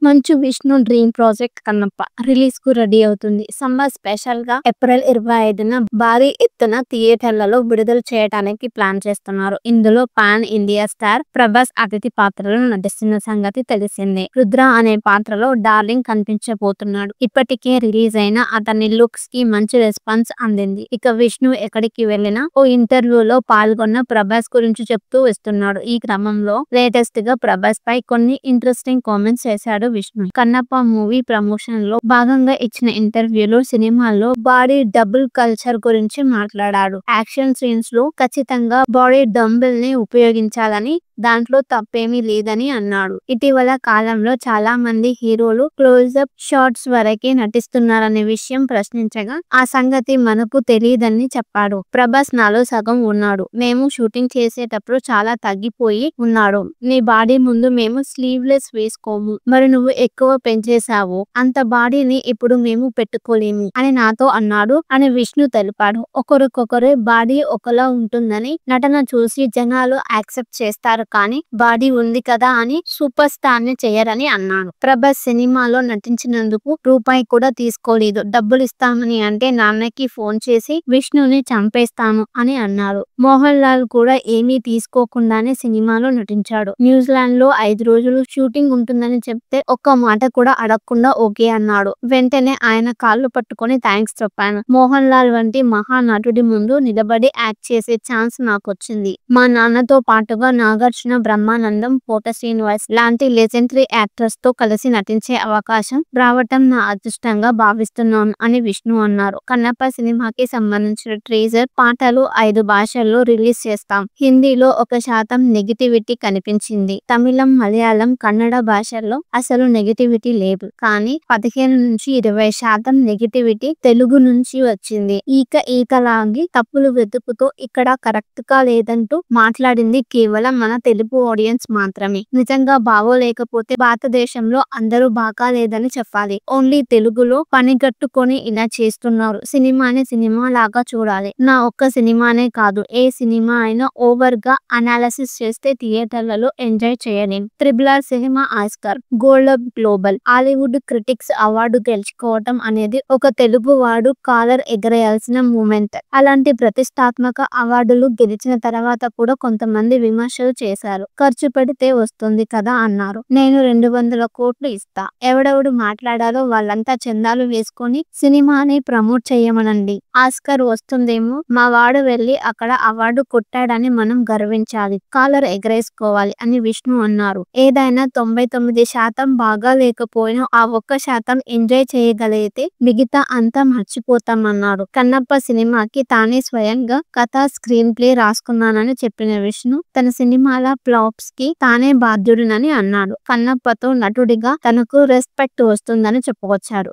Manchu Vishnu dream project Kannappa release కు ready అవుతుంది. Summer special గా ఏప్రిల్ 25న భారీ ఎత్తున థియేటర్లలో విడుదల చేయడానికి ప్లాన్ చేస్తున్నారు. ఇందులో పాన్ ఇండియా స్టార్ ప్రభాస్ అతిథి పాత్రలో నటిస్తున్న సంగతి తెలిసిందే. రుద్ర అనే పాత్రలో డార్లింగ్ కనిపించబోతున్నాడు. ఇప్పటికే రిలీజ్ అయిన అతని లుక్స్ కి మంచి రెస్పాన్స్ అందింది. ఇక విష్ణు ఎక్కడికి వెళ్లినా ఓ ఇంటర్వ్యూలో పాల్గొన్న ప్రభాస్ గురించి చెప్తూ వస్తున్నాడు. ఈ క్రమంలో లేటెస్ట్ గా ప్రభాస్ పై కొన్ని ఇంట్రెస్టింగ్ కామెంట్స్ చేశాడు విష్ణు. కన్నప్ప మూవీ ప్రమోషన్ లో భాగంగా ఇచ్చిన ఇంటర్వ్యూలో సినిమాల్లో బాడీ డబుల్ కల్చర్ గురించి మాట్లాడాడు. యాక్షన్ సీన్స్ లో ఖచ్చితంగా బాడీ డంబుల్ ని ఉపయోగించాలని, దాంట్లో తప్పేమీ లేదని అన్నాడు. ఇటీవల కాలంలో చాలా మంది హీరోలు క్లోజ్అప్ షాట్స్ వరకే నటిస్తున్నారనే విషయం ప్రశ్నించగా ఆ సంగతి మనకు తెలియదని చెప్పాడు. ప్రభాస్ నాలో సగం ఉన్నాడు. మేము షూటింగ్ చేసేటప్పుడు చాలా తగ్గిపోయి ఉన్నాడు. నీ బాడీ ముందు మేము స్లీవ్లెస్ వేసుకోము. మరి నువ్వు ఎక్కువ పెంచేశావు. అంత బాడీని ఇప్పుడు మేము పెట్టుకోలేము అని నాతో అన్నాడు అని విష్ణు తెలిపాడు. ఒకరికొకరు బాడీ ఒకలా ఉంటుందని నటన చూసి జనాలు యాక్సెప్ట్ చేస్తారు, కానీ బాడీ ఉంది కదా అని సూపర్ స్టార్ ని చేయరని అన్నాడు. ప్రభాస్ సినిమాలో నటించినందుకు రూపాయి కూడా తీసుకోలేదు. డబ్బులు ఇస్తామని అంటే నాన్నకి ఫోన్ చేసి విష్ణుని చంపేస్తాను అని అన్నారు. మోహన్ లాల్ కూడా ఏమీ తీసుకోకుండానే సినిమాలో నటించాడు. న్యూజిలాండ్ లో 5 రోజులు షూటింగ్ ఉంటుందని చెప్తే ఒక్క మాట కూడా అడగకుండా ఓకే అన్నాడు. వెంటనే ఆయన కాళ్ళు పట్టుకొని థ్యాంక్స్ చెప్పాను. మోహన్ లాల్ వంటి మహానటుడి ముందు నిలబడి యాక్ట్ చేసే ఛాన్స్ నాకొచ్చింది. మా నాన్నతో పాటుగా నాగార్జున, బ్రహ్మానందం, కోట శ్రీనివాస్ లాంటి లెజెండరీ యాక్టర్స్ తో కలిసి నటించే అవకాశం రావటం నా అదృష్టంగా భావిస్తున్నాను అని విష్ణు అన్నారు. కన్నప్ప సినిమాకి సంబంధించిన ట్రేజర్, పాటలు 5 భాషల్లో రిలీజ్ చేస్తాం. హిందీలో 1% నెగిటివిటీ కనిపించింది. తమిళం, మలయాళం, కన్నడ భాషల్లో అసలు నెగిటివిటీ లేదు. కానీ 15-20% నెగిటివిటీ తెలుగు నుంచి వచ్చింది. ఈకలాగి తప్పులు వెతుకుతూ ఇక్కడ కరెక్ట్ గా లేదంటూ మాట్లాడింది కేవలం మన తెలుగు ఆడియన్స్ మాత్రమే. నిజంగా బాగోలేకపోతే భారతదేశంలో అందరూ బాగా లేదని చెప్పాలి. ఓన్లీ తెలుగులో పనిగట్టుకొని ఇలా చేస్తున్నారు. సినిమాని సినిమా లాగా చూడాలి. నా ఒక్క సినిమానే కాదు, ఏ సినిమా అయినా ఓవర్ గా అనాలిసిస్ చేస్తే థియేటర్లలో ఎంజాయ్ చేయలేం. RRR సినిమా Oscar, golden global, Hollywood critics award గెలుచుకోవటం అనేది ఒక తెలుగు వాడు కాలర్ ఎగరేయాల్సిన మూమెంట్. అలాంటి ప్రతిష్టాత్మక అవార్డులు గెలిచిన తర్వాత కూడా కొంతమంది విమర్శలు చేశారు. ఖర్చు పెడితే వస్తుంది కదా అన్నారు. నేను 200 కోట్లు ఇస్తా. ఎవడెవడు మాట్లాడారో వాళ్ళంతా చందాలు వేసుకొని సినిమాని ప్రమోట్ చేయమనండి. ఆస్కార్ వస్తుందేమో, మా వాడు వెళ్లి అక్కడ అవార్డు కొట్టాడని మనం గర్వించాలి, కాలర్ ఎగరేసుకోవాలి అని విష్ణు అన్నారు. ఏదైనా 99% బాగా లేకపోయినా ఆ 1% ఎంజాయ్ చేయగలిగితే మిగతా అంతా మర్చిపోతామన్నారు. కన్నప్ప సినిమాకి తానే స్వయంగా కథ, స్క్రీన్ ప్లే రాసుకున్నానని చెప్పిన విష్ణు తన సినిమాల ఫ్లాప్స్ కి తానే బాధ్యుడినని అన్నాడు. కన్నప్పతో నటుడిగా తనకు రెస్పెక్ట్ వస్తుందని చెప్పుకొచ్చాడు.